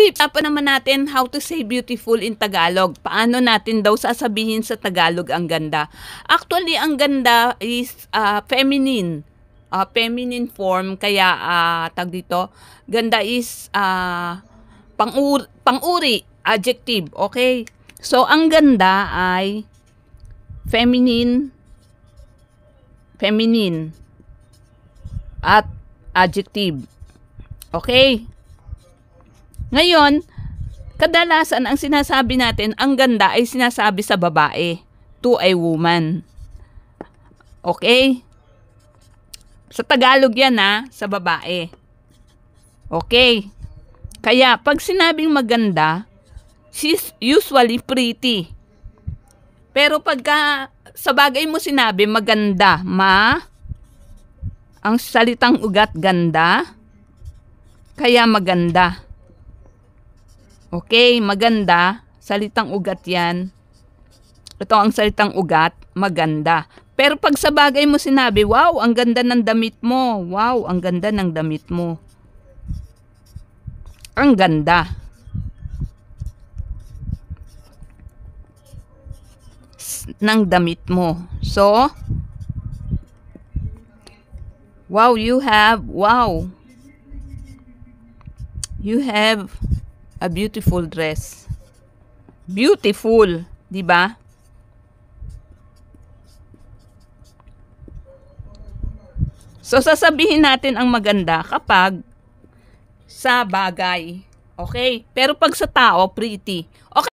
pa naman natin how to say beautiful in Tagalog. Paano natin daw sasabihin sa Tagalog ang ganda? Actually, ang ganda is feminine. Feminine form. Kaya, tag dito, ganda is pang-uri, adjective. Okay? So, ang ganda ay feminine at adjective. Okay? Ngayon, kadalasan ang sinasabi natin, ang ganda ay sinasabi sa babae, to a woman. Okay? Sa Tagalog yan sa babae. Okay? Kaya, pag sinabing maganda, she's usually pretty. Pero pagka sa bagay mo sinabi maganda, ang salitang ugat ganda, kaya maganda. Okay, maganda, salitang ugat yan. Ito ang salitang ugat, maganda. Pero pag sa bagay mo sinabi, wow, ang ganda ng damit mo. Wow, ang ganda ng damit mo. Ang ganda. Ng damit mo. So, wow, you have a beautiful dress. Beautiful, di ba? So, sasabihin natin ang maganda kapag sa bagay. Okay? Pero pag sa tao, pretty. Okay.